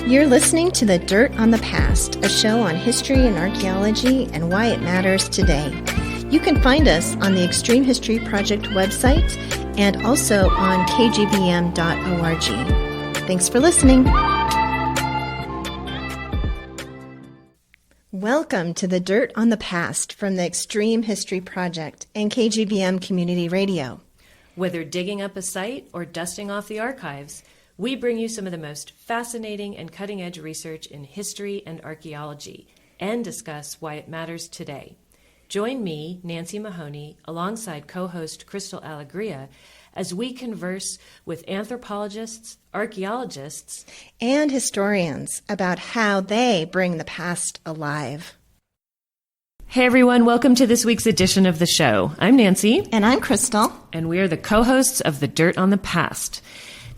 You're listening to The Dirt on the Past, a show on history and archaeology and why it matters today. You can find us on the Extreme History Project website and also on kgbm.org. Thanks for listening. Welcome to The Dirt on the Past from the Extreme History Project and KGBM Community Radio. Whether digging up a site or dusting off the archives, we bring you some of the most fascinating and cutting-edge research in history and archaeology and discuss why it matters today. Join me, Nancy Mahoney, alongside co-host Crystal Alegria, as we converse with anthropologists, archaeologists, and historians about how they bring the past alive. Hey everyone, welcome to this week's edition of the show. I'm Nancy. And I'm Crystal. And we are the co-hosts of The Dirt on the Past.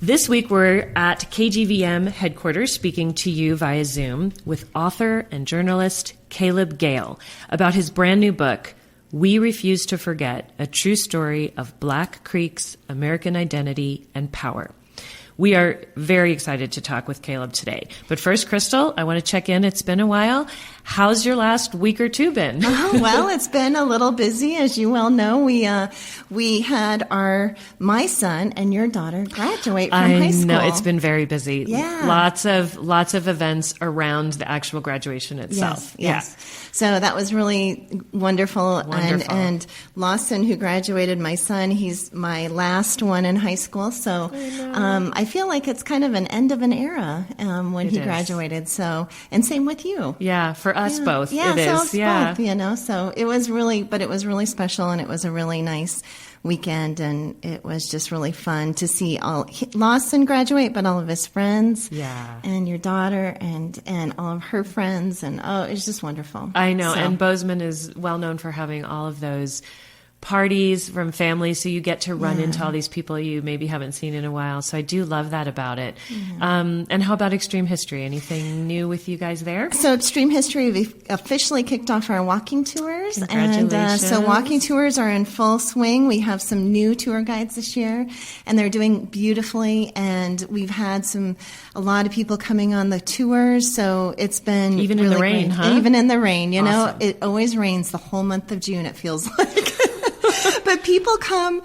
This week we're at KGVM headquarters speaking to you via Zoom with author and journalist Caleb Gayle about his brand new book, We Refuse to Forget, A True Story of Black Creek's American Identity and Power. We are very excited to talk with Caleb today. But first, Crystal, I want to check in. It's been a while. How's your last week or two been? Well, it's been a little busy. As you well know, we had my son and your daughter graduate from high school. I know, it's been very busy. Yeah. Lots of events around the actual graduation itself. Yes. So that was really wonderful. And Lawson, who graduated my son, he's my last one in high school. So I feel like it's kind of an end of an era when he graduated. So, and same with you. Yeah, for us both. Yeah, it is. Both, so it was really special, and it was a really nice weekend, and it was just really fun to see Lawson graduate, but all of his friends, and your daughter, and all of her friends, and it was just wonderful. I know, and Bozeman is well known for having all of those parties from families, so you get to run into all these people you maybe haven't seen in a while. So I do love that about it. And how about Extreme History? Anything new with you guys there? So Extreme History, we've officially kicked off our walking tours. Congratulations. And so walking tours are in full swing. We have some new tour guides this year, and they're doing beautifully. And we've had a lot of people coming on the tours, so it's been even really in the rain, great. huh? Even in the rain, Awesome. know, it always rains the whole month of June, it feels like. But people come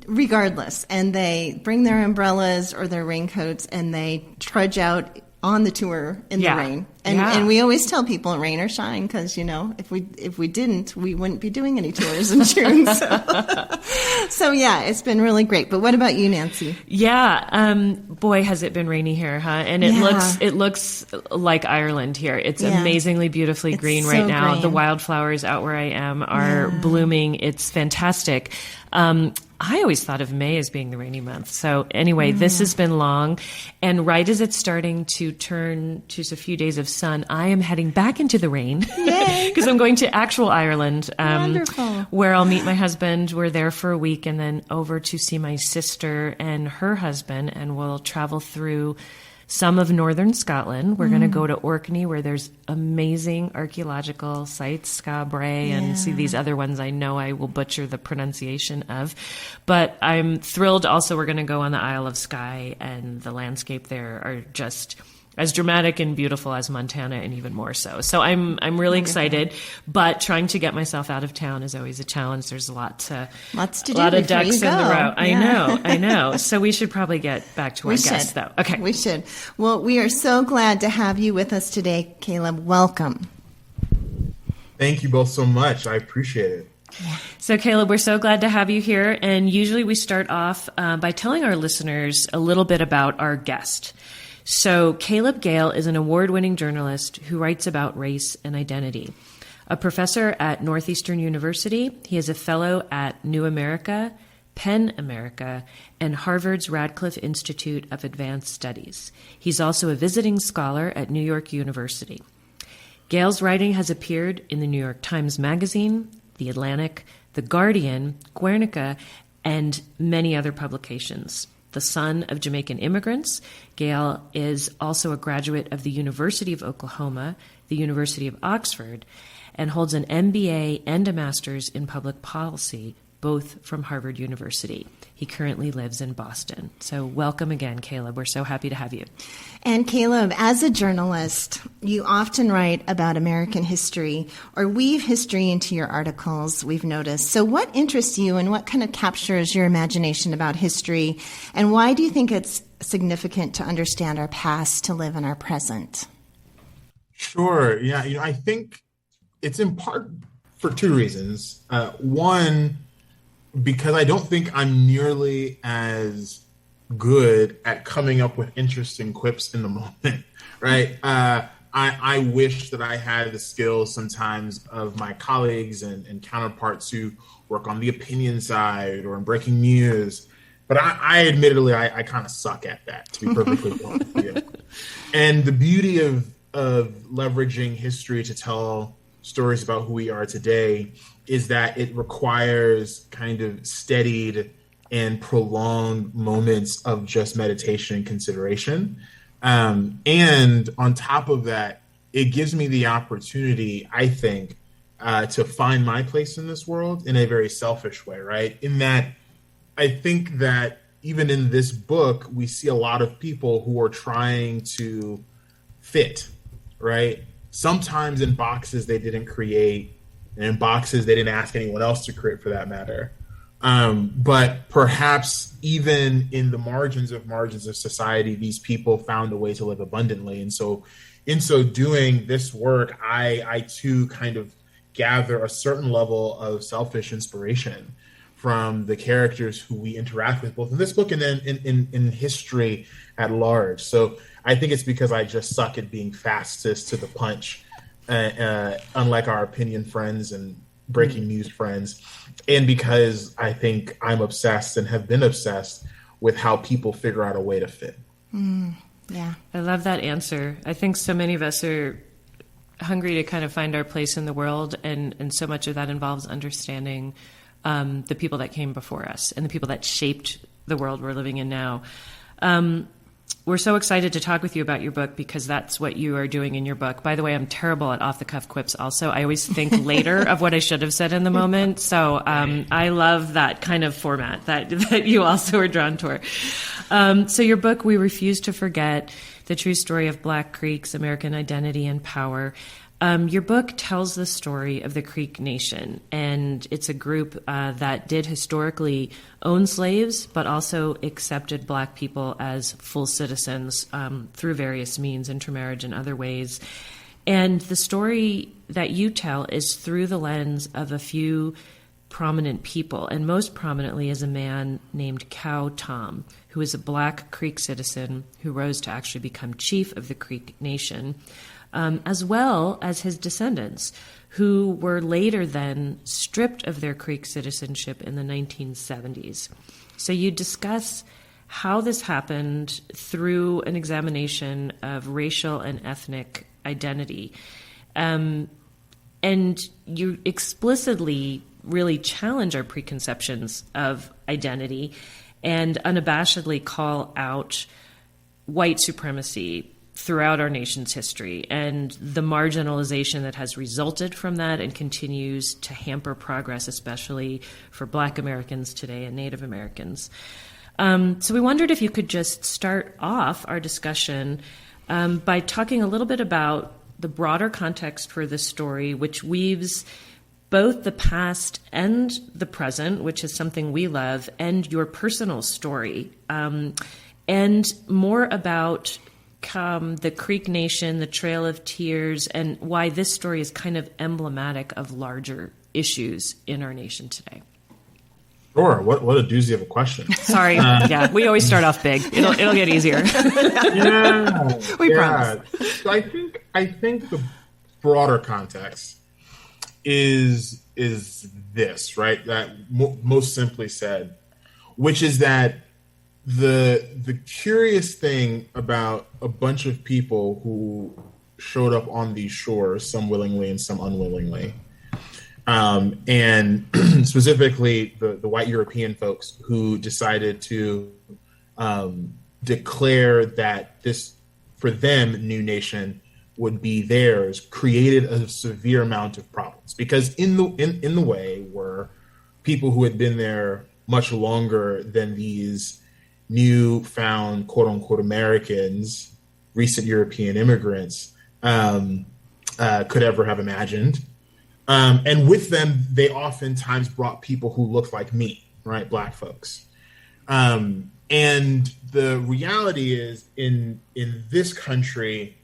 regardless, and they bring their umbrellas or their raincoats, and they trudge out on the tour in the rain. And we always tell people rain or shine, because, if we didn't, we wouldn't be doing any tours in June. So it's been really great. But what about you, Nancy? Yeah. Boy, has it been rainy here, huh? And it looks like Ireland here. It's amazingly beautifully green right now. Green. The wildflowers out where I am are blooming. It's fantastic. I always thought of May as being the rainy month. So anyway, this has been long. And right as it's starting to turn to just a few days of sun, I am heading back into the rain because I'm going to actual Ireland, where I'll meet my husband. We're there for a week, and then over to see my sister and her husband, and we'll travel through some of northern Scotland. We're going to go to Orkney, where there's amazing archaeological sites, Skabray, and see these other ones I know I will butcher the pronunciation of. But I'm thrilled also we're going to go on the Isle of Skye, and the landscape there are just as dramatic and beautiful as Montana, and even more so. So I'm really excited, but trying to get myself out of town is always a challenge. There's lots to do, a lot of ducks in the row. I know. So we should probably get back to our guests, though. Okay, we should. Well, we are so glad to have you with us today, Caleb. Welcome. Thank you both so much. I appreciate it. Yeah. So, Caleb, we're so glad to have you here. And usually we start off by telling our listeners a little bit about our guest. So Caleb Gayle is an award-winning journalist who writes about race and identity. A professor at Northeastern University, he is a fellow at New America, PEN America, and Harvard's Radcliffe Institute of Advanced Studies. He's also a visiting scholar at New York University. Gayle's writing has appeared in the New York Times Magazine, The Atlantic, The Guardian, Guernica, and many other publications. The son of Jamaican immigrants, Gale is also a graduate of the University of Oklahoma, the University of Oxford, and holds an MBA and a master's in public policy, both from Harvard University. He currently lives in Boston. So welcome again, Caleb. We're so happy to have you. And Caleb, as a journalist, you often write about American history or weave history into your articles, we've noticed. So what interests you and what kind of captures your imagination about history? And why do you think it's significant to understand our past to live in our present? Sure. Yeah. I think it's in part for two reasons. One, because I don't think I'm nearly as good at coming up with interesting quips in the moment, right? I wish that I had the skills sometimes of my colleagues and counterparts who work on the opinion side or in breaking news. But I admittedly, I kind of suck at that, to be perfectly honest with you. And the beauty of leveraging history to tell stories about who we are today is that it requires kind of steadied and prolonged moments of just meditation and consideration. And on top of that, it gives me the opportunity, I think, to find my place in this world in a very selfish way, right? In that I think that even in this book, we see a lot of people who are trying to fit, right? Sometimes in boxes they didn't create, and in boxes they didn't ask anyone else to create for that matter. But perhaps even in the margins of society, these people found a way to live abundantly. And so in so doing this work, I too kind of gather a certain level of selfish inspiration from the characters who we interact with, both in this book and then in history at large. So I think it's because I just suck at being fastest to the punch, unlike our opinion friends and breaking news friends, and because I think I'm obsessed and have been obsessed with how people figure out a way to fit. Yeah. I love that answer. I think so many of us are hungry to kind of find our place in the world, and so much of that involves understanding the people that came before us and the people that shaped the world we're living in now. We're so excited to talk with you about your book because that's what you are doing in your book. By the way, I'm terrible at off-the-cuff quips also. I always think later of what I should have said in the moment. So I love that kind of format that you also are drawn toward. So your book, We Refuse to Forget, The True Story of Black Creeks, American Identity and Power. Your book tells the story of the Creek Nation, and it's a group that did historically own slaves, but also accepted Black people as full citizens through various means, intermarriage and other ways. And the story that you tell is through the lens of a few prominent people, and most prominently is a man named Cow Tom, who is a Black Creek citizen who rose to actually become chief of the Creek Nation. As well as his descendants, who were later then stripped of their Creek citizenship in the 1970s. So you discuss how this happened through an examination of racial and ethnic identity. And you explicitly really challenge our preconceptions of identity and unabashedly call out white supremacy throughout our nation's history and the marginalization that has resulted from that and continues to hamper progress, especially for Black Americans today and Native Americans. So we wondered if you could just start off our discussion by talking a little bit about the broader context for this story, which weaves both the past and the present, which is something we love, and your personal story, and more about the Creek Nation, the Trail of Tears, and why this story is kind of emblematic of larger issues in our nation today. Sure. What a doozy of a question. Sorry. Yeah, we always start off big. It'll get easier. We promise. So I think the broader context is this, right? That most simply said, which is that the curious thing about a bunch of people who showed up on these shores, some willingly and some unwillingly, and specifically the white European folks who decided to declare that this, for them, new nation would be theirs, created a severe amount of problems, because in the way were people who had been there much longer than these newfound quote unquote Americans, recent European immigrants, could ever have imagined. And with them, they oftentimes brought people who looked like me, right? Black folks. And the reality is in this country,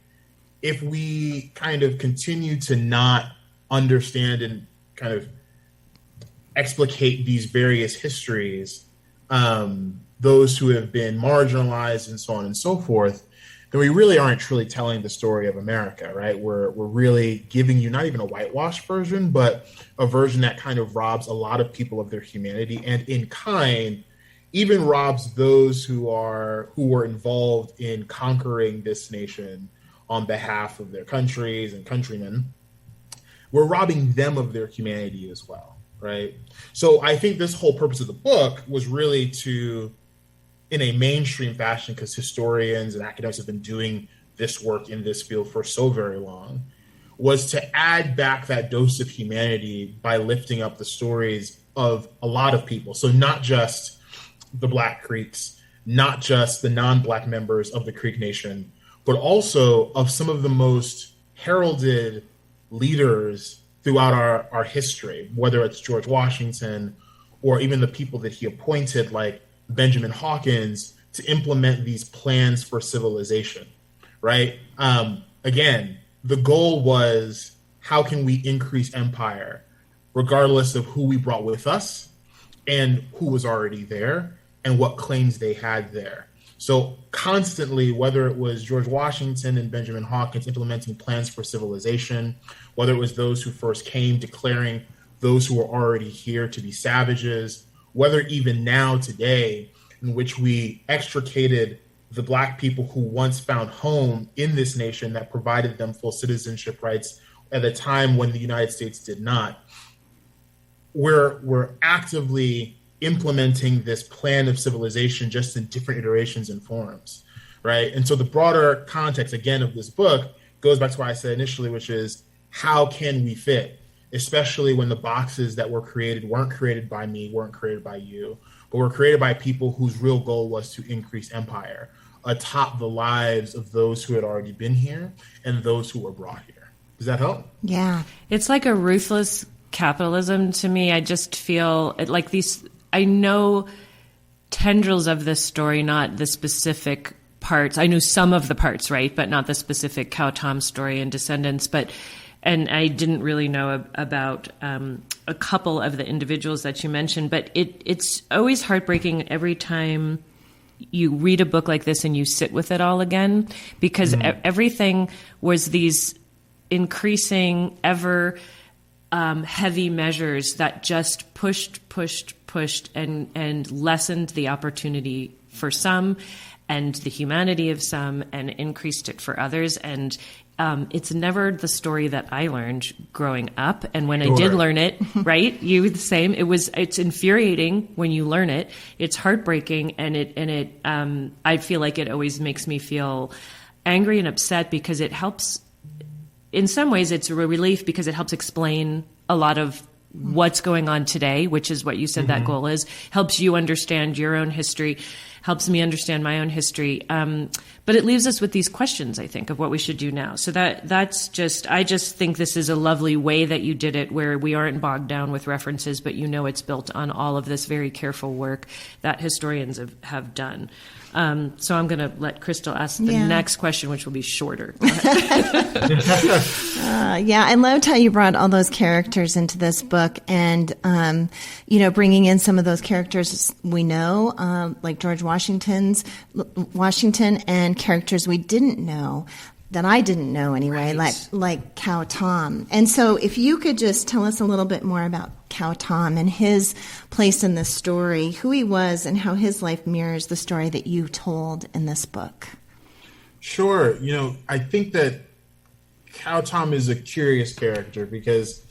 if we kind of continue to not understand and kind of explicate these various histories, those who have been marginalized and so on and so forth, then we really aren't truly telling the story of America, right? We're really giving you not even a whitewashed version, but a version that kind of robs a lot of people of their humanity, and in kind even robs those who were involved in conquering this nation on behalf of their countries and countrymen. We're robbing them of their humanity as well, right? So I think this whole purpose of the book was really to, in a mainstream fashion, because historians and academics have been doing this work in this field for so very long, was to add back that dose of humanity by lifting up the stories of a lot of people. So not just the Black Creeks, not just the non-Black members of the Creek Nation, but also of some of the most heralded leaders throughout our history, whether it's George Washington or even the people that he appointed, like Benjamin Hawkins, to implement these plans for civilization, right? Again, the goal was, how can we increase empire, regardless of who we brought with us and who was already there and what claims they had there. So constantly, whether it was George Washington and Benjamin Hawkins implementing plans for civilization, whether it was those who first came declaring those who were already here to be savages, whether even now today, in which we extricated the Black people who once found home in this nation that provided them full citizenship rights at a time when the United States did not, we're actively implementing this plan of civilization, just in different iterations and forms, right? And so the broader context, again, of this book goes back to what I said initially, which is, how can we fit, especially when the boxes that were created weren't created by me, weren't created by you, but were created by people whose real goal was to increase empire atop the lives of those who had already been here and those who were brought here. Does that help? Yeah. It's like a ruthless capitalism to me. I just feel like these, I know tendrils of this story, not the specific parts. I knew some of the parts, right, but not the specific Cow Tom story and Descendants. And I didn't really know about a couple of the individuals that you mentioned. But it's always heartbreaking every time you read a book like this and you sit with it all again, because everything was these increasing, ever heavy measures that just pushed and lessened the opportunity for some and the humanity of some and increased it for others. And it's never the story that I learned growing up. And when I did learn it, right, you the same. It's infuriating when you learn it. It's heartbreaking, and I feel like it always makes me feel angry and upset, because it helps. In some ways, it's a relief because it helps explain a lot of what's going on today, which is what you said that goal is. Helps you understand your own history, helps me understand my own history. But it leaves us with these questions, I think, of what we should do now. So that's just, I just think this is a lovely way that you did it, where we aren't bogged down with references, but you know it's built on all of this very careful work that historians have done. So I'm going to let Crystal ask the next question, which will be shorter. Go ahead. Yeah, I loved how you brought all those characters into this book, and bringing in some of those characters we know, like George Washington, and characters we didn't know, that I didn't know anyway, right, like Cow Tom. And so if you could just tell us a little bit more about Cow Tom and his place in this story, who he was and how his life mirrors the story that you told in this book. Sure. I think that Cow Tom is a curious character because,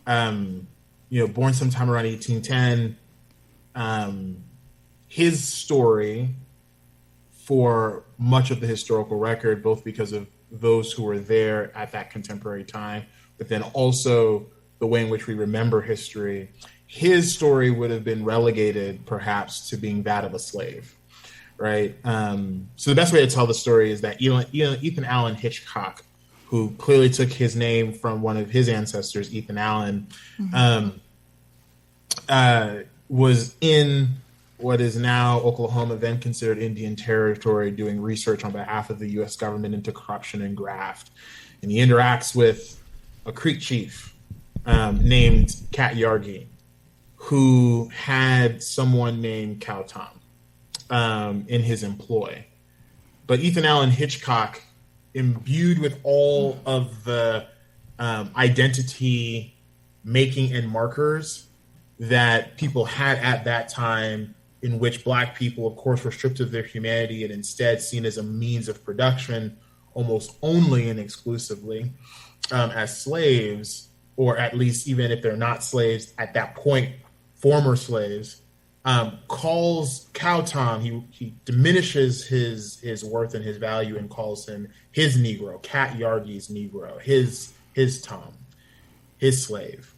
born sometime around 1810, his story, for much of the historical record, both because of those who were there at that contemporary time, but then also the way in which we remember history, his story would have been relegated perhaps to being that of a slave, right? So the best way to tell the story is that Ethan Allen Hitchcock, who clearly took his name from one of his ancestors, Ethan Allen, was in what is now Oklahoma, then considered Indian Territory, doing research on behalf of the U.S. government into corruption and graft. And he interacts with a Creek chief named Cat Yargi, who had someone named Cow Tom in his employ. But Ethan Allen Hitchcock, imbued with all of the identity making and markers that people had at that time, in which Black people, of course, were stripped of their humanity and instead seen as a means of production almost only and exclusively as slaves, or at least even if they're not slaves at that point, former slaves, calls Cow Tom, he diminishes his worth and his value and calls him his Negro, Cat Yargi's Negro, his Tom, his slave.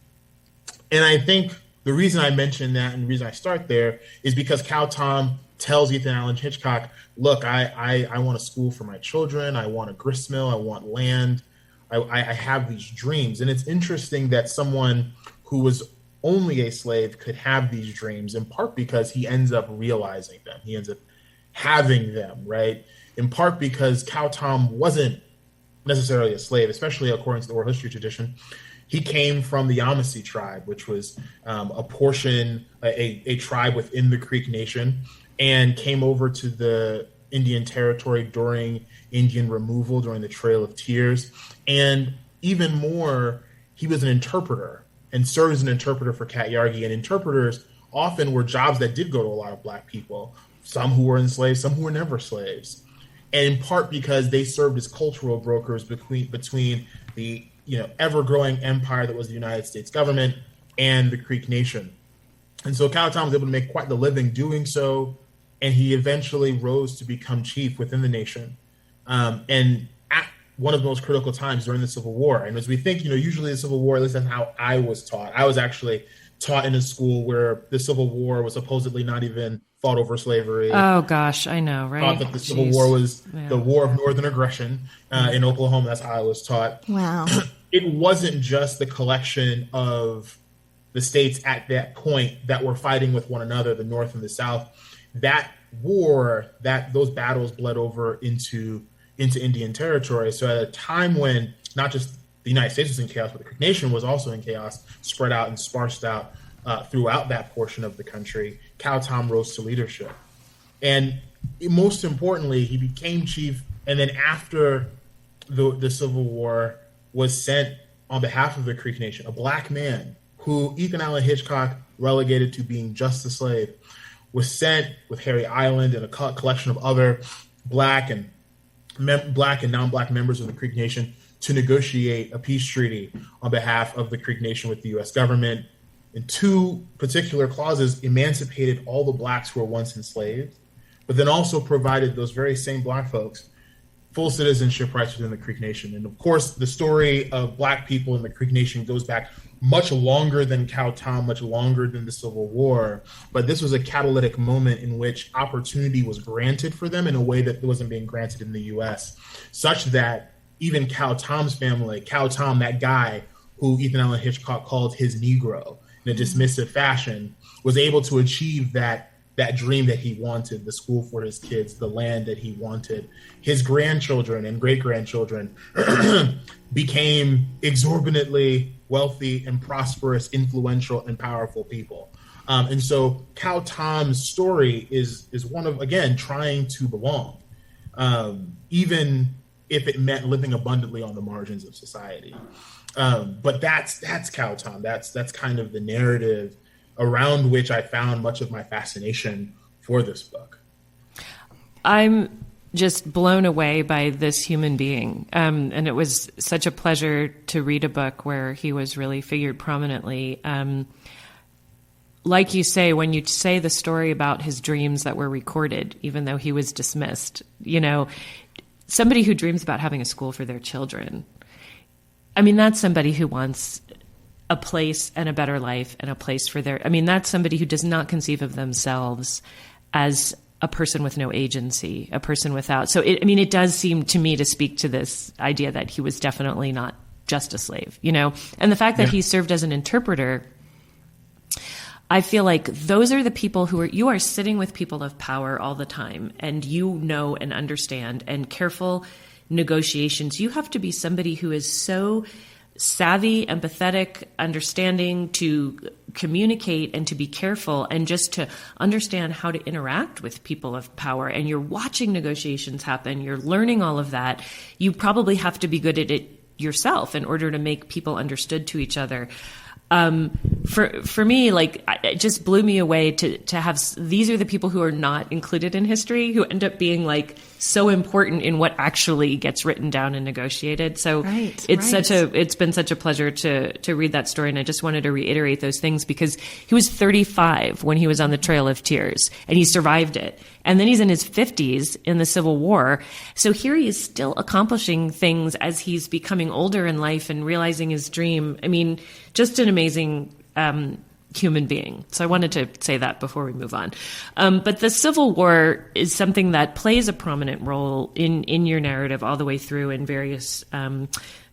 And I think the reason I mention that and the reason I start there is because Cow Tom tells Ethan Allen Hitchcock, look, I want a school for my children. I want a grist mill. I want land. I have these dreams. And it's interesting that someone who was only a slave could have these dreams, in part because he ends up realizing them. He ends up having them, right? In part because Cow Tom wasn't necessarily a slave, especially according to the oral history tradition. He came from the Yamasee tribe, which was a tribe within the Creek Nation, and came over to the Indian Territory during Indian removal, during the Trail of Tears. And even more, he was an interpreter and served as an interpreter for Cat Yargi. And interpreters often were jobs that did go to a lot of Black people, some who were enslaved, some who were never slaves. And in part because they served as cultural brokers between the ever-growing empire that was the United States government and the Creek Nation. And so Cow Tom was able to make quite the living doing so, and he eventually rose to become chief within the nation. And at one of the most critical times during the Civil War. And as we think, usually the Civil War, at least that's how I was taught. I was actually taught in a school where the Civil War was supposedly not even fought over slavery. Oh, gosh, I know, right? Thought that the Civil War was the war of northern aggression in Oklahoma. That's how I was taught. Wow. It wasn't just the collection of the states at that point that were fighting with one another, the North and the South. That war, those battles bled over into Indian Territory. So at a time when not just the United States was in chaos, but the Creek Nation was also in chaos, spread out and sparsed out throughout that portion of the country, Cow Tom rose to leadership. And most importantly, he became chief. And then after the Civil War, was sent on behalf of the Creek Nation, a Black man who Ethan Allen Hitchcock relegated to being just a slave, was sent with Harry Island and a collection of other Black and non-Black members of the Creek Nation to negotiate a peace treaty on behalf of the Creek Nation with the U.S. government. And two particular clauses emancipated all the Blacks who were once enslaved, but then also provided those very same Black folks full citizenship rights within the Creek Nation. And of course, the story of Black people in the Creek Nation goes back much longer than Cow Tom, much longer than the Civil War. But this was a catalytic moment in which opportunity was granted for them in a way that wasn't being granted in the U.S., such that even Cow Tom's family, Cow Tom, that guy who Ethan Allen Hitchcock called his Negro in a dismissive fashion, was able to achieve that dream that he wanted, the school for his kids, the land that he wanted. His grandchildren and great-grandchildren became exorbitantly wealthy and prosperous, influential, and powerful people. And so Cow Tom's story is one of, again, trying to belong, even if it meant living abundantly on the margins of society. But that's Cow Tom. That's kind of the narrative around which I found much of my fascination for this book. I'm just blown away by this human being. And it was such a pleasure to read a book where he was really figured prominently. Like you say, when you say the story about his dreams that were recorded, even though he was dismissed, somebody who dreams about having a school for their children, I mean, that's somebody who wants a place and a better life and a place for their, I mean, that's somebody who does not conceive of themselves as a person with no agency, a person without. So it does seem to me to speak to this idea that he was definitely not just a slave, and the fact that he served as an interpreter, I feel like those are the people you are sitting with people of power all the time, and and understand, and careful negotiations. You have to be somebody who is so savvy, empathetic, understanding to communicate and to be careful and just to understand how to interact with people of power. And you're watching negotiations happen. You're learning all of that. You probably have to be good at it yourself in order to make people understood to each other. For me, it just blew me away to have, these are the people who are not included in history who end up being so important in what actually gets written down and negotiated. So it's been such a pleasure to read that story. And I just wanted to reiterate those things because he was 35 when he was on the Trail of Tears and he survived it. And then he's in his 50s in the Civil War. So here he is still accomplishing things as he's becoming older in life and realizing his dream. I mean, just an amazing human being. So I wanted to say that before we move on. But the Civil War is something that plays a prominent role in your narrative all the way through in various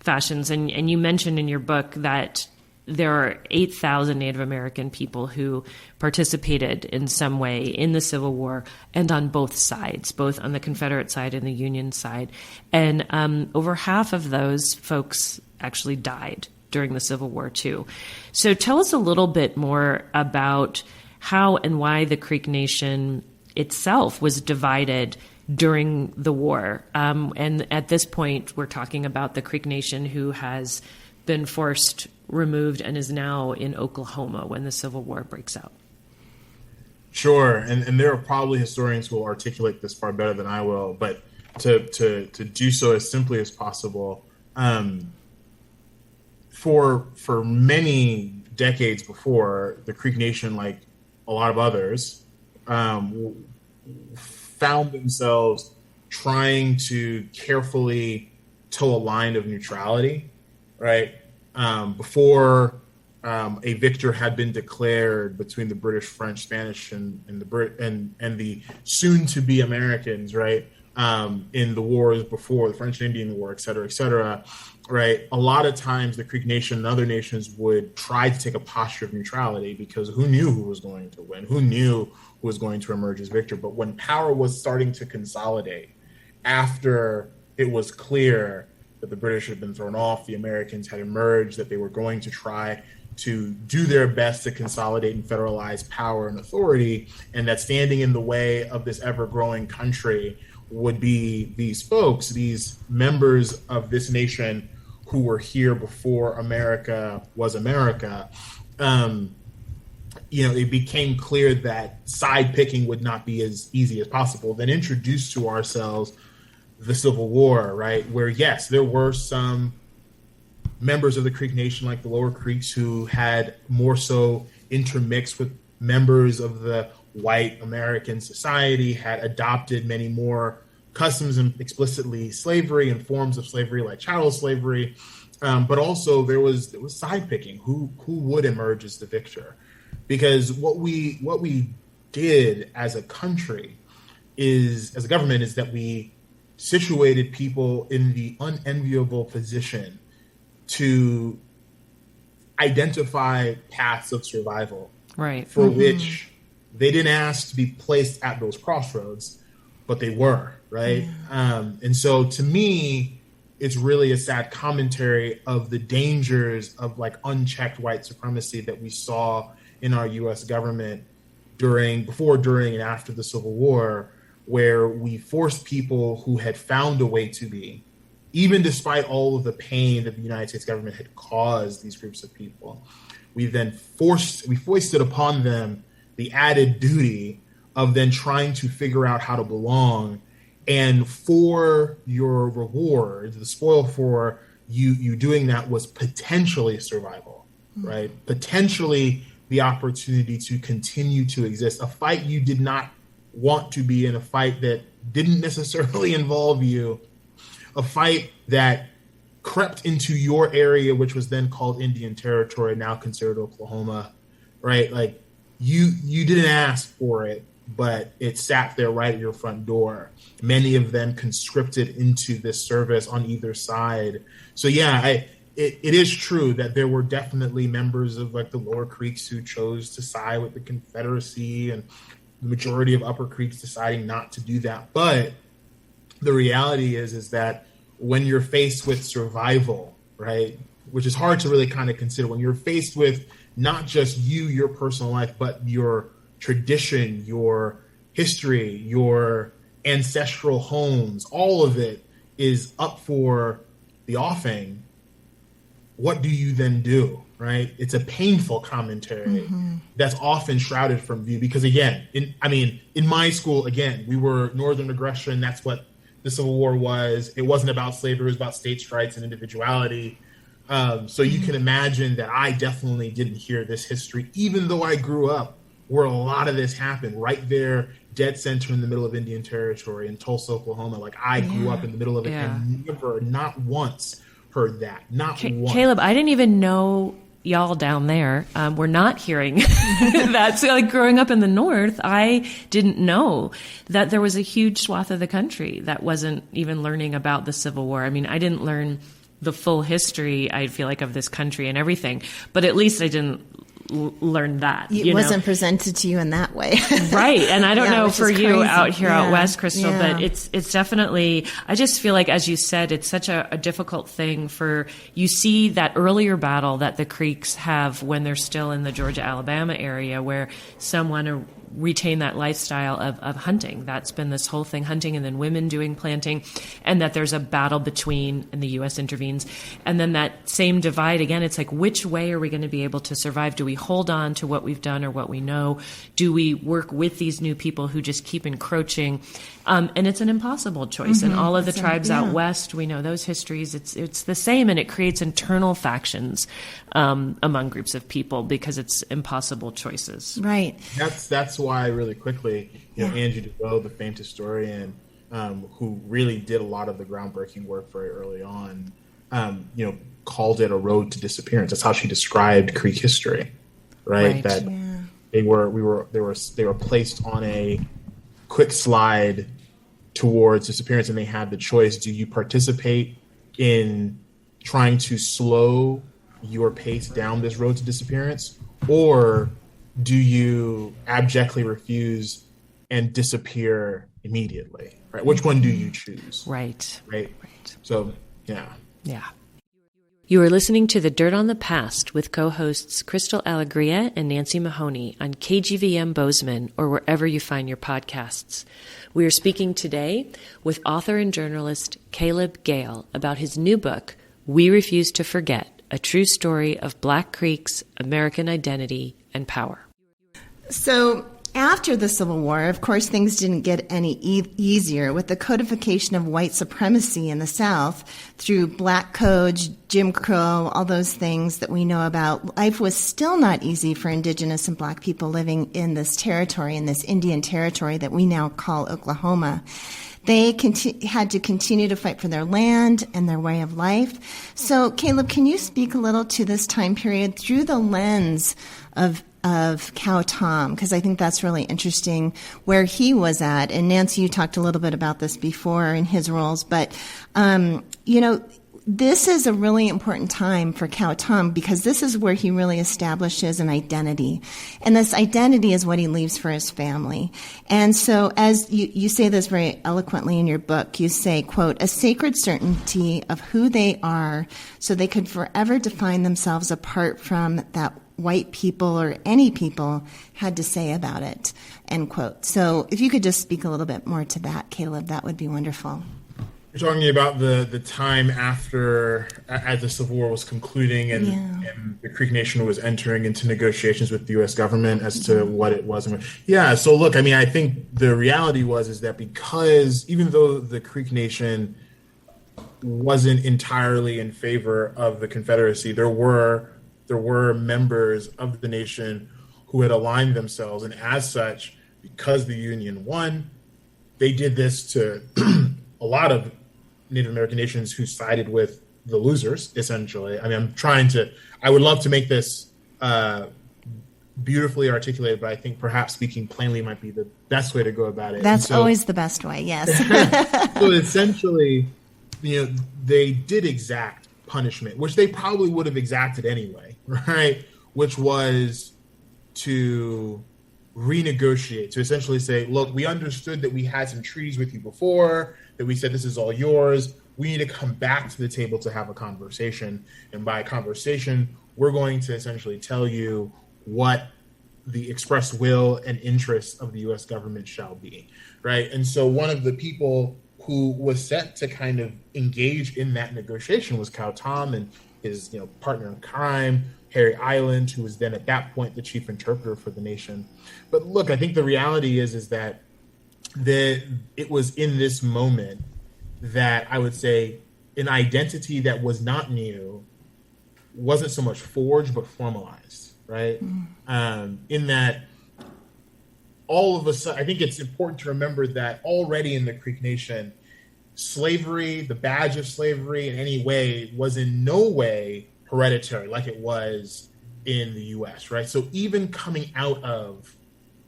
fashions. And you mentioned in your book that there are 8,000 Native American people who participated in some way in the Civil War and on both sides, both on the Confederate side and the Union side. And over half of those folks actually died during the Civil War too. So tell us a little bit more about how and why the Creek Nation itself was divided during the war. And at this point, we're talking about the Creek Nation who has been forced removed and is now in Oklahoma when the Civil War breaks out. Sure, and there are probably historians who will articulate this far better than I will, but to do so as simply as possible, for many decades before, the Creek Nation, like a lot of others, found themselves trying to carefully toe a line of neutrality, right? Before a victor had been declared between the British, French, Spanish, and the soon-to-be Americans, right? In the wars before, the French and Indian War, et cetera, right? A lot of times the Creek Nation and other nations would try to take a posture of neutrality because who knew who was going to win? Who knew who was going to emerge as victor? But when power was starting to consolidate, after it was clear that the British had been thrown off, the Americans had emerged, that they were going to try to do their best to consolidate and federalize power and authority, and that standing in the way of this ever-growing country would be these folks, these members of this nation who were here before America was America. It became clear that side picking would not be as easy as possible. Then introduced to ourselves the Civil War, right? Where, yes, there were some members of the Creek Nation, like the Lower Creeks, who had more so intermixed with members of the white American society, had adopted many more customs and explicitly slavery and forms of slavery like chattel slavery. But also there was side picking. Who would emerge as the victor? Because what we did as a country as a government is that we situated people in the unenviable position to identify paths of survival, right? For which they didn't ask to be placed at those crossroads, but they were, right? Yeah. And so to me, it's really a sad commentary of the dangers of unchecked white supremacy that we saw in our U.S. government before, during, and after the Civil War, where we forced people who had found a way to be, even despite all of the pain that the United States government had caused these groups of people, we foisted upon them the added duty of then trying to figure out how to belong. And for your reward, the spoil for you doing that was potentially survival, right? Potentially the opportunity to continue to exist, a fight you did not want to be in, a fight that didn't necessarily involve you, a fight that crept into your area, which was then called Indian Territory, now considered Oklahoma, right? Like you didn't ask for it, but it sat there right at your front door. Many of them conscripted into this service on either side. So yeah, it is true that there were definitely members of like the Lower Creeks who chose to side with the Confederacy, and the majority of Upper Creeks deciding not to do that. But the reality is that when you're faced with survival, right, which is hard to really kind of consider, when you're faced with not just your personal life, but your tradition, your history, your ancestral homes, all of it is up for the offing. What do you then do, right? It's a painful commentary that's often shrouded from view because, again, in my school, again, we were Northern aggression. That's what the Civil War was. It wasn't about slavery. It was about states' rights and individuality. So you can imagine that I definitely didn't hear this history, even though I grew up where a lot of this happened, right there, dead center in the middle of Indian Territory in Tulsa, Oklahoma. Like I grew up in the middle of it and never, not once, heard that. Not once. Caleb, I didn't even know y'all down there were not hearing that. So like growing up in the North, I didn't know that there was a huge swath of the country that wasn't even learning about the Civil War. I mean, I didn't learn the full history, I feel like, of this country and everything, but at least I didn't learn that. It wasn't presented to you in that way. Right. And I don't know for you out here out west, Crystal, Yeah. but it's definitely, I just feel like, as you said, it's such a difficult thing for, you see that earlier battle that the Creeks have when they're still in the Georgia, Alabama area, where some want to retain that lifestyle of hunting. That's been this whole thing, hunting, and then women doing planting, and that there's a battle between, and the U.S. intervenes. And then that same divide again, it's like, which way are we going to be able to survive? Do we hold on to what we've done or what we know? Do we work with these new people who just keep encroaching? And it's an impossible choice. And all of the tribes out west, we know those histories. It's the same, and it creates internal factions among groups of people because it's impossible choices. Right. That's why, really quickly, Angie DeVoe, the famed historian, who really did a lot of the groundbreaking work very early on, called it a road to disappearance. That's how she described Creek history, right? That they were placed on a quick slide towards disappearance, and they had the choice: do you participate in trying to slow your pace down this road to disappearance, or do you abjectly refuse and disappear immediately? Right? Which one do you choose? Right. So, yeah. You are listening to The Dirt on the Past with co-hosts Crystal Alegria and Nancy Mahoney on KGVM Bozeman or wherever you find your podcasts. We are speaking today with author and journalist Caleb Gayle about his new book, We Refuse to Forget, a true story of Black Creeks, American identity, and power. So after the Civil War, of course, things didn't get any easier with the codification of white supremacy in the South through black codes, Jim Crow, all those things that we know about. Life was still not easy for Indigenous and Black people living in this territory, in this Indian territory that we now call Oklahoma. They had to continue to fight for their land and their way of life. So, Caleb, can you speak a little to this time period through the lens of Cow Tom? Because I think that's really interesting where he was at. And Nancy, you talked a little bit about this before in his roles, but, this is a really important time for Cow Tom because this is where he really establishes an identity. And this identity is what he leaves for his family. And so as you say this very eloquently in your book, you say, quote, a sacred certainty of who they are so they could forever define themselves apart from that white people or any people had to say about it, end quote. So if you could just speak a little bit more to that, Caleb, that would be wonderful. You're talking about the time after, as the Civil War was concluding and the Creek Nation was entering into negotiations with the U.S. government as to what it was. So look, I think the reality is that because even though the Creek Nation wasn't entirely in favor of the Confederacy, there were members of the nation who had aligned themselves. And as such, because the Union won, they did this to a lot of Native American nations who sided with the losers, essentially. I mean, I would love to make this beautifully articulated, but I think perhaps speaking plainly might be the best way to go about it. That's always the best way, yes. So essentially, they did exact punishment, which they probably would have exacted anyway, right? Which was to renegotiate, to essentially say, look, we understood that we had some treaties with you before, that we said this is all yours. We need to come back to the table to have a conversation. And by conversation, we're going to essentially tell you what the express will and interests of the U.S. government shall be, right? And so one of the people who was set to kind of engage in that negotiation was Cal Tom and his partner in crime, Harry Island, who was then at that point the chief interpreter for the nation. But look, I think the reality is that it was in this moment that I would say an identity that was not new wasn't so much forged but formalized, right? In that all of a sudden, I think it's important to remember that already in the Creek Nation, slavery, the badge of slavery in any way, was in no way hereditary like it was in the U.S., right? So even coming out of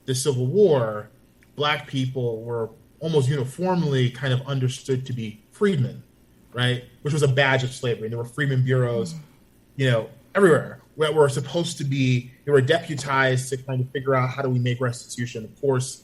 the Civil War, Black people were almost uniformly kind of understood to be freedmen, right? Which was a badge of slavery. There were freedmen bureaus, everywhere that were supposed to be, they were deputized to kind of figure out how do we make restitution. Of course,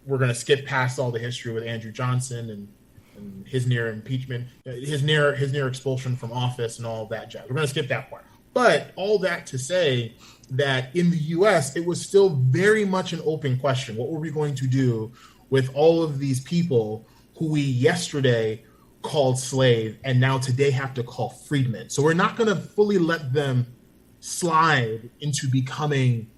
we're going to skip past all the history with Andrew Johnson and his near impeachment, his near expulsion from office and all of that jazz. We're going to skip that part. But all that to say that in the U.S., it was still very much an open question. What were we going to do with all of these people who we yesterday called slave and now today have to call freedmen? So we're not going to fully let them slide into becoming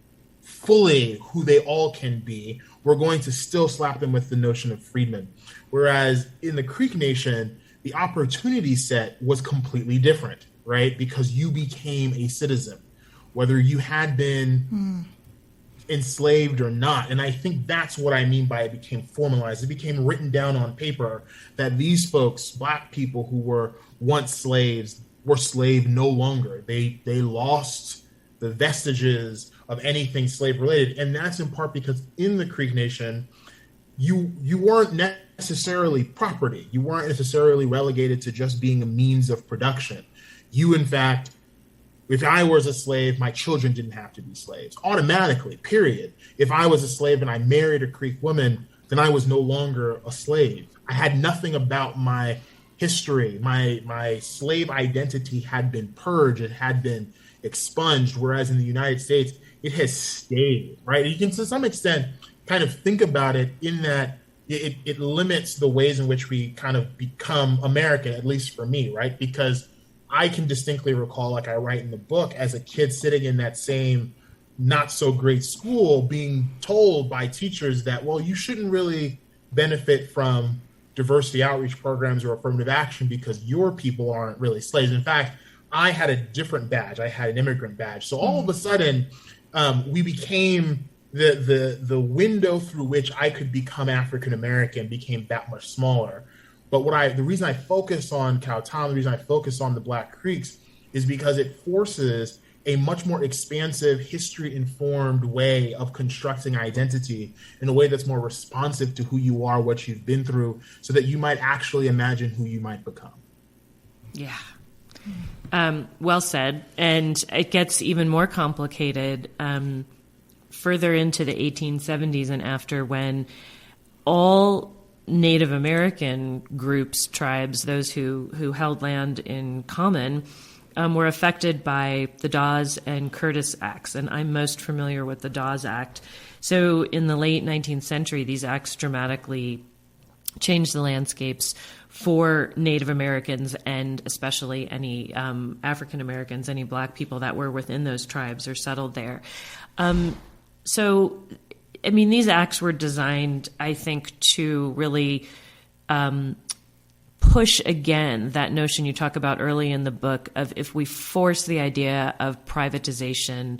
fully who they all can be. We're going to still slap them with the notion of freedmen. Whereas in the Creek Nation, the opportunity set was completely different, right? Because you became a citizen, whether you had been enslaved or not. And I think that's what I mean by it became formalized. It became written down on paper that these folks, Black people who were once slaves, were slave no longer. They lost the vestiges of anything slave related. And that's in part because in the Creek Nation, you weren't necessarily property. You weren't necessarily relegated to just being a means of production. You, in fact, if I was a slave, my children didn't have to be slaves automatically, period. If I was a slave and I married a Creek woman, then I was no longer a slave. I had nothing about my history. My slave identity had been purged. It had been expunged, whereas in the United States, it has stayed, right? You can, to some extent, kind of think about it in that it limits the ways in which we kind of become American, at least for me, right? Because I can distinctly recall, like I write in the book, as a kid sitting in that same not so great school being told by teachers that, well, you shouldn't really benefit from diversity outreach programs or affirmative action because your people aren't really slaves. In fact, I had a different badge. I had an immigrant badge. So all of a sudden, we became the window through which I could become African American became that much smaller. But the reason I focus on Cal Tom, the reason I focus on the Black Creeks is because it forces a much more expansive, history-informed way of constructing identity in a way that's more responsive to who you are, what you've been through, so that you might actually imagine who you might become. Yeah. Well said. And it gets even more complicated further into the 1870s and after, when all Native American groups, tribes, those who held land in common, were affected by the Dawes and Curtis Acts. And I'm most familiar with the Dawes Act. So in the late 19th century, these acts dramatically changed the landscapes for Native Americans and especially any African Americans, any Black people that were within those tribes or settled there. So, I mean, these acts were designed, I think, to really push again that notion you talk about early in the book of, if we force the idea of privatization,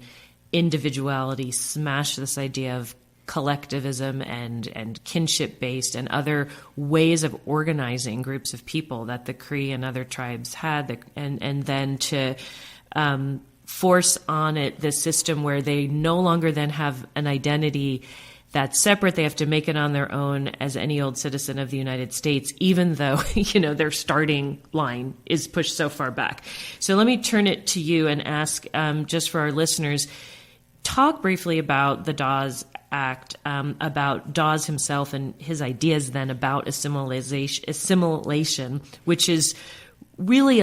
individuality, smash this idea of collectivism and kinship based and other ways of organizing groups of people that the Cree and other tribes had, and then to force on it this system where they no longer then have an identity that's separate. They have to make it on their own as any old citizen of the United States, even though, their starting line is pushed so far back. So let me turn it to you and ask, just for our listeners, talk briefly about the Dawes Act, about Dawes himself and his ideas then about assimilation, which is really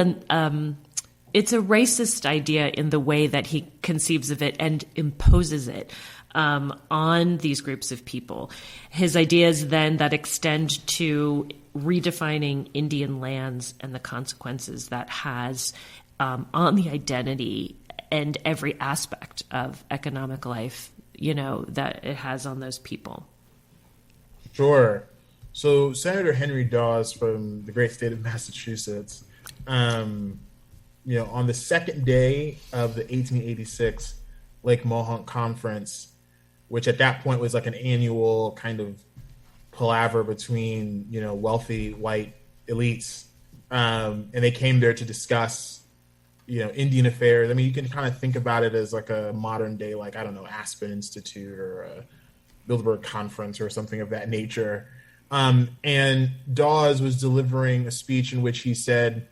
it's a racist idea in the way that he conceives of it and imposes it on these groups of people. His ideas then that extend to redefining Indian lands and the consequences that has on the identity and every aspect of economic life, that it has on those people. Sure. So Senator Henry Dawes from the great state of Massachusetts, on the second day of the 1886 Lake Mohonk Conference, which at that point was like an annual kind of palaver between, wealthy white elites. And they came there to discuss, Indian affairs. I mean, you can kind of think about it as like a modern day, like, I don't know, Aspen Institute or a Bilderberg Conference or something of that nature. And Dawes was delivering a speech in which he said,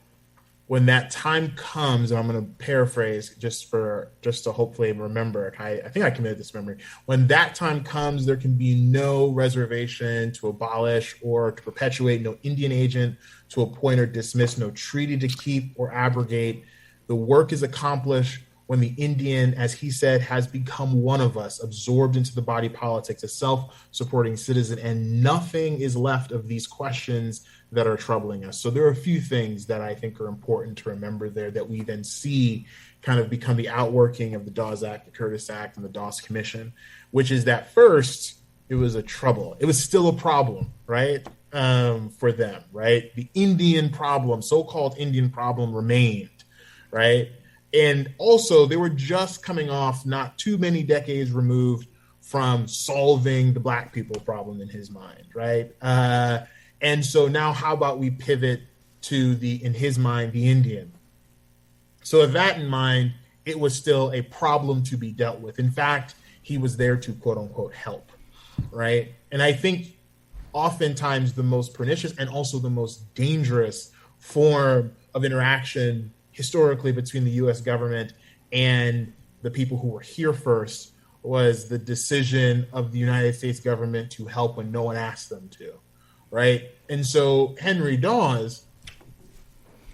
when that time comes, and I'm going to paraphrase just to hopefully remember, I think I committed this memory. When that time comes, there can be no reservation to abolish or to perpetuate, no Indian agent to appoint or dismiss, no treaty to keep or abrogate. The work is accomplished when the Indian, as he said, has become one of us, absorbed into the body politic, a self-supporting citizen, and nothing is left of these questions that are troubling us. So there are a few things that I think are important to remember there that we then see kind of become the outworking of the Dawes Act, the Curtis Act, and the Dawes Commission, which is that first, it was a trouble. It was still a problem, right, for them, right? The Indian problem, so-called Indian problem remained, right? And also, they were just coming off not too many decades removed from solving the Black people problem in his mind, right? And so now how about we pivot to in his mind, the Indian? So with that in mind, it was still a problem to be dealt with. In fact, he was there to quote unquote help, right? And I think oftentimes the most pernicious and also the most dangerous form of interaction historically between the US government and the people who were here first was the decision of the United States government to help when no one asked them to. Right. And so Henry Dawes,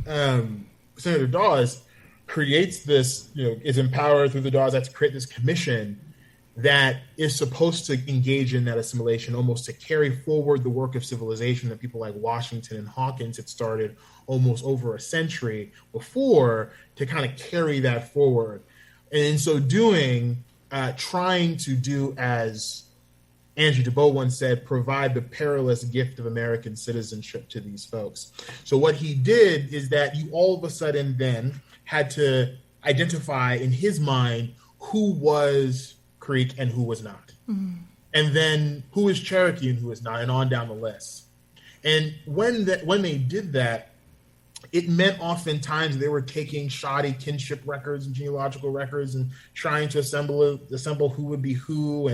Senator Dawes, creates this, is empowered through the Dawes Act to create this commission that is supposed to engage in that assimilation, almost to carry forward the work of civilization that people like Washington and Hawkins had started almost over a century before, to kind of carry that forward. And in so doing, trying to do as Andrew DeBow once said, provide the perilous gift of American citizenship to these folks. So what he did is that you all of a sudden then had to identify in his mind who was Creek and who was not. Mm-hmm. And then who is Cherokee and who is not, and on down the list. And when they did that, it meant oftentimes they were taking shoddy kinship records and genealogical records and trying to assemble who would be who,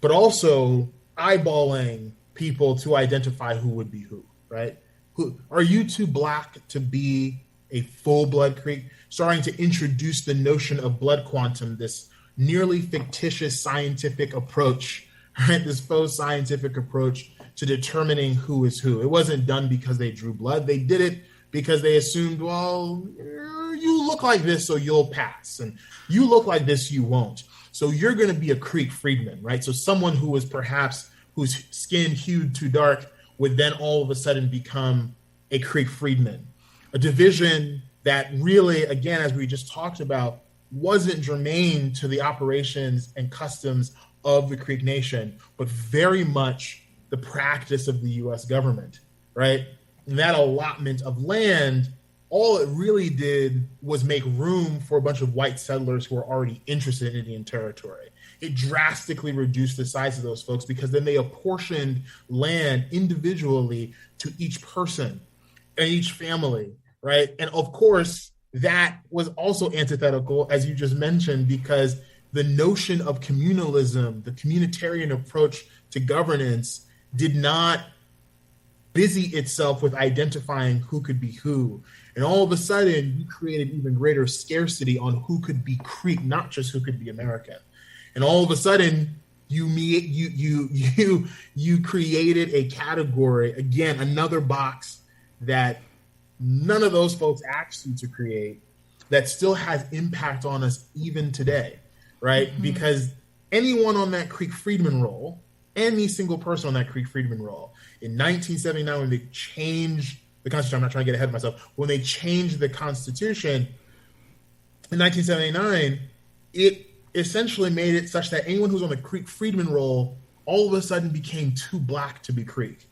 but also eyeballing people to identify who would be who, right? Who are you too Black to be a full blood Creek? Starting to introduce the notion of blood quantum, this nearly fictitious scientific approach, right? This faux scientific approach to determining who is who. It wasn't done because they drew blood. They did it because they assumed, well, you look like this, so you'll pass. And you look like this, you won't. So you're going to be a Creek freedman, right? So someone who was perhaps, whose skin hued too dark would then all of a sudden become a Creek freedman. A division that really, again, as we just talked about, wasn't germane to the operations and customs of the Creek Nation, but very much the practice of the U.S. government, right? And that allotment of land, all it really did was make room for a bunch of white settlers who were already interested in Indian territory. it drastically reduced the size of those folks, because then they apportioned land individually to each person and each family, right? And of course, that was also antithetical, as you just mentioned, because the notion of communalism, the communitarian approach to governance, did not busy itself with identifying who could be who. And all of a sudden, you created even greater scarcity on who could be Creek, not just who could be American. And all of a sudden, you created a category, again, another box that none of those folks asked you to create, that still has impact on us even today, right? Mm-hmm. Because anyone on that Creek Freedman roll, any single person on that Creek Freedman roll, in 1979, when they changed the Constitution, I'm not trying to get ahead of myself, when they changed the Constitution in 1979, it essentially made it such that anyone who's on the Creek Freedman roll all of a sudden became too black to be Creek,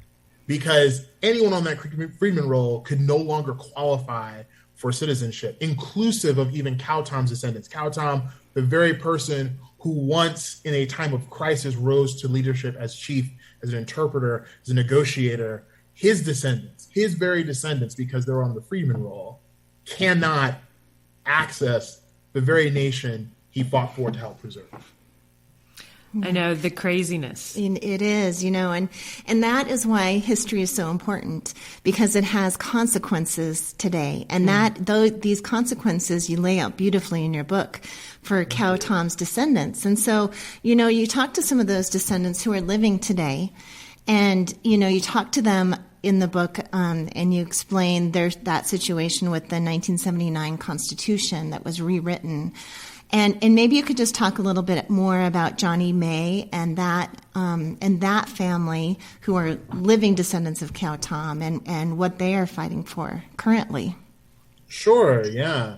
because anyone on that Creek Freedman roll could no longer qualify for citizenship, inclusive of even Cowtom's descendants. Cowtom, the very person who once in a time of crisis rose to leadership as chief, as an interpreter, as a negotiator, his descendants, his very descendants, because they're on the Freedman roll, cannot access the very nation he fought for to help preserve. I know, the craziness. It is, and that is why history is so important, because it has consequences today. And these consequences you lay out beautifully in your book for Cowtom's descendants. And so, you talk to some of those descendants who are living today, and, you talk to them in the book, and you explain that situation with the 1979 Constitution that was rewritten. And maybe you could just talk a little bit more about Johnny May and that family who are living descendants of Cowtom and what they are fighting for currently. Sure, yeah.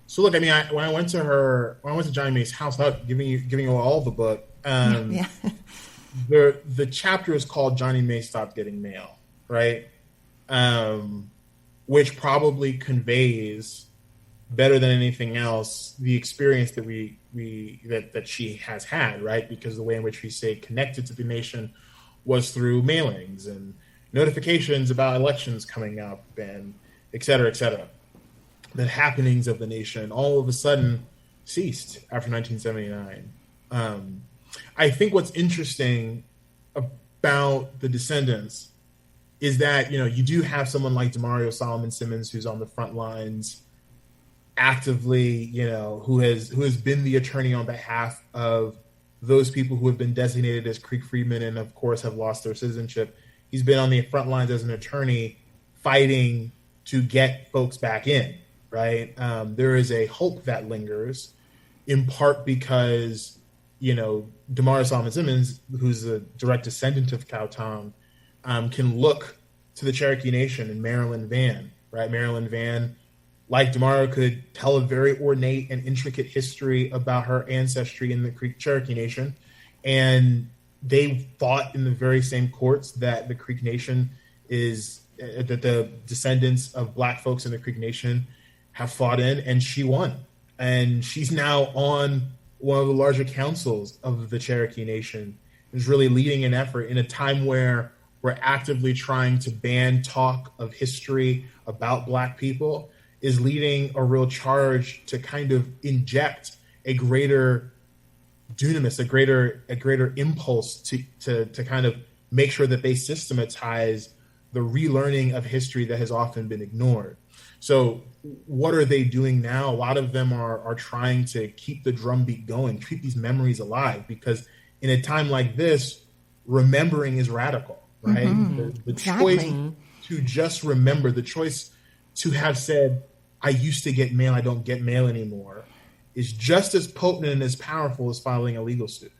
So look, when I went to Johnny May's house, not giving you all the book, yeah. the chapter is called "Johnny May Stopped Getting Mail," right? Which probably conveys better than anything else the experience that she has had, right? Because the way in which we stayed connected to the nation was through mailings and notifications about elections coming up and et cetera, et cetera. The happenings of the nation all of a sudden ceased after 1979. I think what's interesting about the descendants is that, you do have someone like Demario Solomon Simmons, who's on the front lines actively, who has been the attorney on behalf of those people who have been designated as Creek Freedmen and, of course, have lost their citizenship. He's been on the front lines as an attorney fighting to get folks back in, right? There is a hope that lingers, in part because, Demario Solomon Simmons, who's a direct descendant of Cowtom, can look to the Cherokee Nation and Marilyn Van, right? Marilyn Van, like Demario, could tell a very ornate and intricate history about her ancestry in the Creek Cherokee Nation. And they fought in the very same courts that the Creek Nation that the descendants of Black folks in the Creek Nation have fought in, and she won. And she's now on one of the larger councils of the Cherokee Nation, is really leading an effort in a time where we're actively trying to ban talk of history about Black people, is leading a real charge to kind of inject a greater dunamis, a greater impulse to kind of make sure that they systematize the relearning of history that has often been ignored. So what are they doing now? A lot of them are trying to keep the drumbeat going, keep these memories alive, because in a time like this, remembering is radical, right? Mm-hmm. The exactly. choice to just remember, the choice to have said, I used to get mail, I don't get mail anymore, is just as potent and as powerful as filing a legal suit.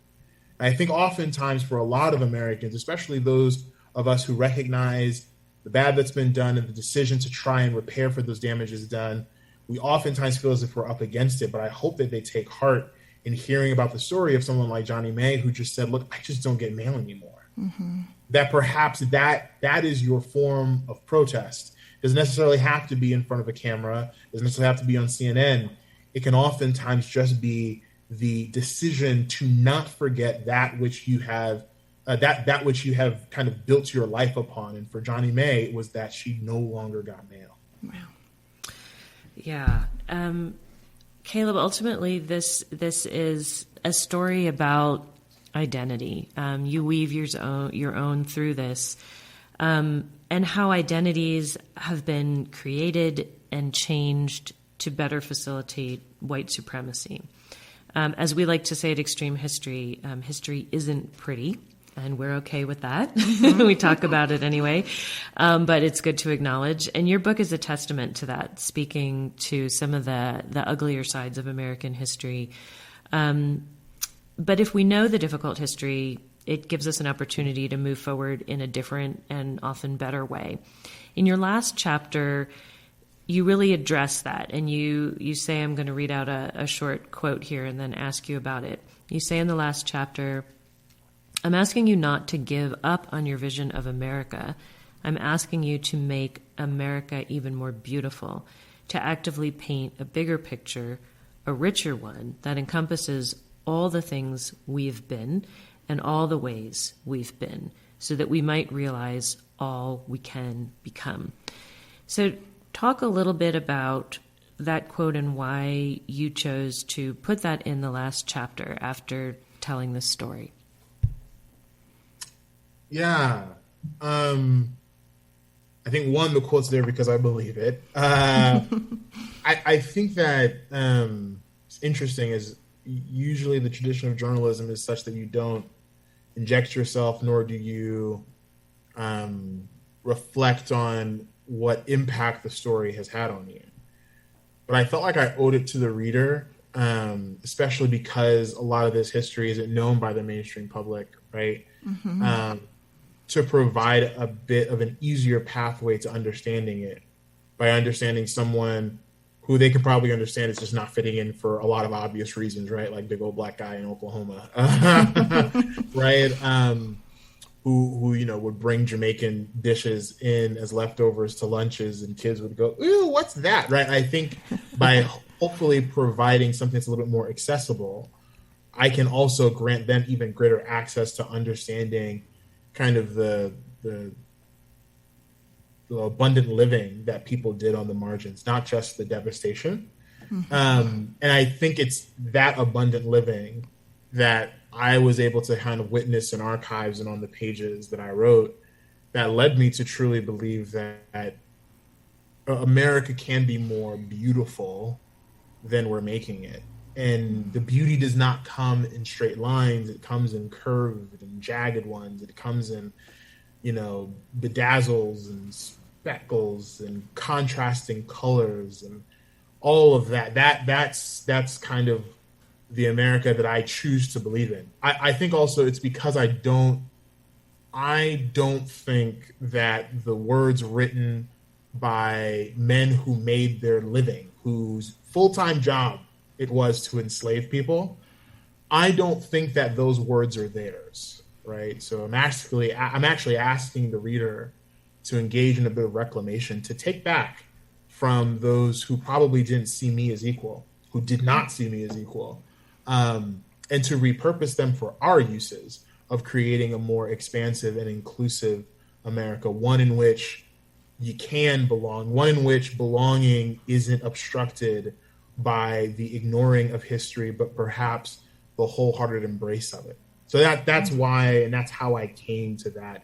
And I think oftentimes for a lot of Americans, especially those of us who recognize the bad that's been done and the decision to try and repair for those damages done, we oftentimes feel as if we're up against it. But I hope that they take heart in hearing about the story of someone like Johnny May, who just said, look, I just don't get mail anymore. Mm-hmm. That perhaps that is your form of protest. Doesn't necessarily have to be in front of a camera, doesn't necessarily have to be on CNN. It can oftentimes just be the decision to not forget that which you have that which you have kind of built your life upon. And for Johnny May, it was that she no longer got mail. Wow. Yeah. Caleb, ultimately, this is a story about identity. You weave your own through this, and how identities have been created and changed to better facilitate white supremacy. As we like to say at Extreme History, history isn't pretty, and we're okay with that. We talk about it anyway, but it's good to acknowledge. And your book is a testament to that, speaking to some of the uglier sides of American history. But if we know the difficult history, it gives us an opportunity to move forward in a different and often better way. In your last chapter, you really address that, and you say, I'm going to read out a short quote here and then ask you about it. You say in the last chapter, I'm asking you not to give up on your vision of America. I'm asking you to make America even more beautiful, to actively paint a bigger picture, a richer one that encompasses all the things we've been and all the ways we've been, so that we might realize all we can become. So talk a little bit about that quote and why you chose to put that in the last chapter after telling this story. Yeah. I think the quote's there because I believe it. I think that it's interesting is usually the tradition of journalism is such that you don't inject yourself, nor do you reflect on what impact the story has had on you. But I felt like I owed it to the reader, especially because a lot of this history isn't known by the mainstream public, right? Mm-hmm. To provide a bit of an easier pathway to understanding it by understanding someone who they could probably understand is just not fitting in for a lot of obvious reasons, right? Like big old black guy in Oklahoma, right? Who would bring Jamaican dishes in as leftovers to lunches, and kids would go, "Ew, what's that?" Right? I think by hopefully providing something that's a little bit more accessible, I can also grant them even greater access to understanding kind of the abundant living that people did on the margins, not just the devastation. Mm-hmm. And I think it's that abundant living that I was able to kind of witness in archives and on the pages that I wrote that led me to truly believe that America can be more beautiful than we're making it. And the beauty does not come in straight lines. It comes in curved and jagged ones. It comes in, bedazzles and speckles and contrasting colors and all of that. That's kind of the America that I choose to believe in. I think also it's because I don't think that the words written by men who made their living, whose full-time job it was to enslave people, I don't think that those words are theirs, right? So I'm actually asking the reader to engage in a bit of reclamation, to take back from those who probably didn't see me as equal, who did not see me as equal, and to repurpose them for our uses of creating a more expansive and inclusive America, one in which you can belong, one in which belonging isn't obstructed by the ignoring of history, but perhaps the wholehearted embrace of it. So that's why, and that's how I came to that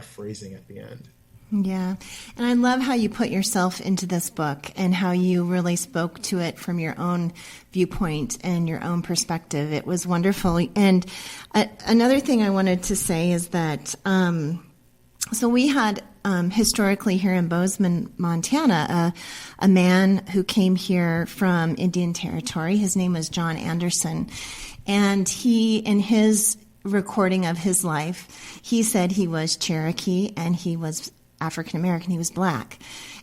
phrasing at the end. Yeah. And I love how you put yourself into this book and how you really spoke to it from your own viewpoint and your own perspective. It was wonderful. And another thing I wanted to say is that, so we had historically here in Bozeman, Montana, a man who came here from Indian Territory. His name was John Anderson. And he, in his recording of his life, he said he was Cherokee and he was African American. He was black.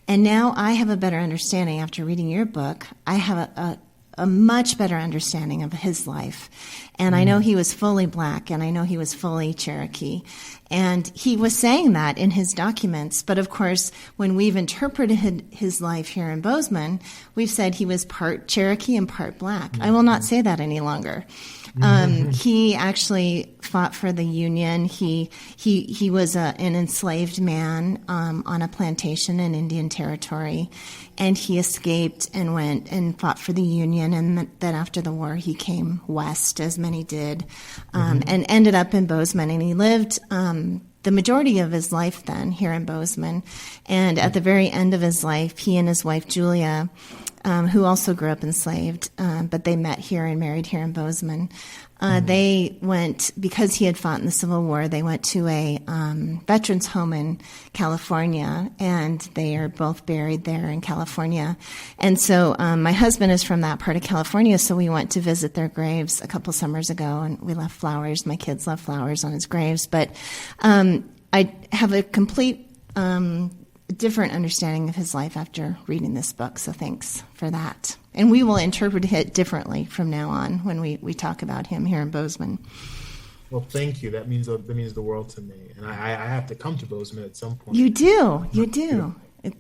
And now I have a better understanding after reading your book. I have a much better understanding of his life. And I know he was fully black and I know he was fully Cherokee. And he was saying that in his documents. But of course, when we've interpreted his life here in Bozeman, we've said he was part Cherokee and part Black. I will not say that any longer. He actually fought for the Union. He was an enslaved man on a plantation in Indian Territory, and he escaped and went and fought for the Union. And then after the war, he came west, as many did, and ended up in Bozeman. And he lived the majority of his life then here in Bozeman. And at the very end of his life, he and his wife Julia, who also grew up enslaved, but they met here and married here in Bozeman. They went, because he had fought in the Civil War, they went to a veterans home in California, and they are both buried there in California. And so my husband is from that part of California, so we went to visit their graves a couple summers ago, and we left flowers. My kids left flowers on his graves. But I have a complete different understanding of his life after reading this book, so thanks for that. And we will interpret it differently from now on when we talk about him here in Bozeman. Well, thank you. That means the world to me, and I have to come to Bozeman at some point. You do. It's you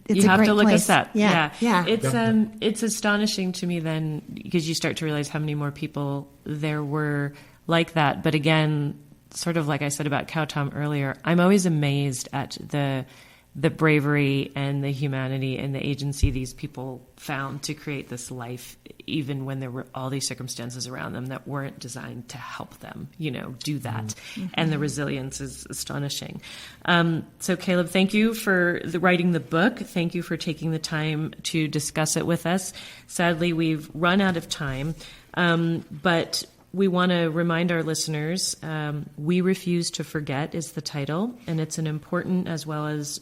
a have great to look place. us up. Yeah. Definitely. It's astonishing to me then, because you start to realize how many more people there were like that. But again, sort of like I said about Cow Tom earlier, I'm always amazed at the bravery and the humanity and the agency these people found to create this life, even when there were all these circumstances around them that weren't designed to help them, do that. Mm-hmm. And the resilience is astonishing. So Caleb, thank you for writing the book. Thank you for taking the time to discuss it with us. Sadly, we've run out of time, but we want to remind our listeners, We Refuse to Forget is the title, and it's an important as well as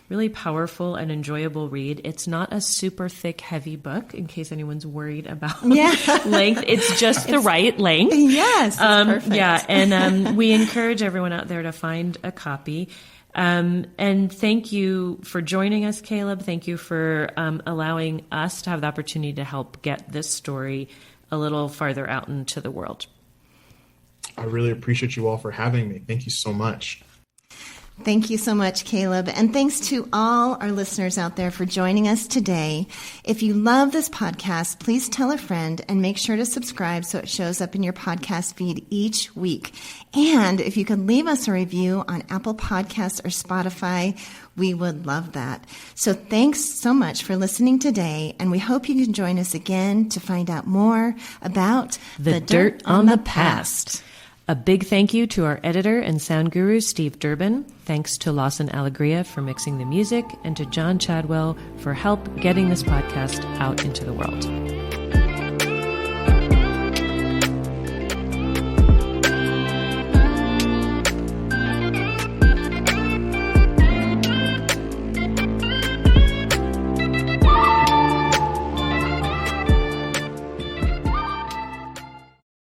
really powerful and enjoyable read. It's not a super thick, heavy book, in case anyone's worried about length. It's just the right length. Yes, it's perfect. Yeah, and we encourage everyone out there to find a copy. And thank you for joining us, Caleb. Thank you for allowing us to have the opportunity to help get this story a little farther out into the world. I really appreciate you all for having me. Thank you so much. Thank you so much, Caleb. And thanks to all our listeners out there for joining us today. If you love this podcast, please tell a friend and make sure to subscribe so it shows up in your podcast feed each week. And if you could leave us a review on Apple Podcasts or Spotify, we would love that. So thanks so much for listening today, and we hope you can join us again to find out more about the dirt on the past. A big thank you to our editor and sound guru, Steve Durbin. Thanks to Lawson Alegria for mixing the music, and to John Chadwell for help getting this podcast out into the world.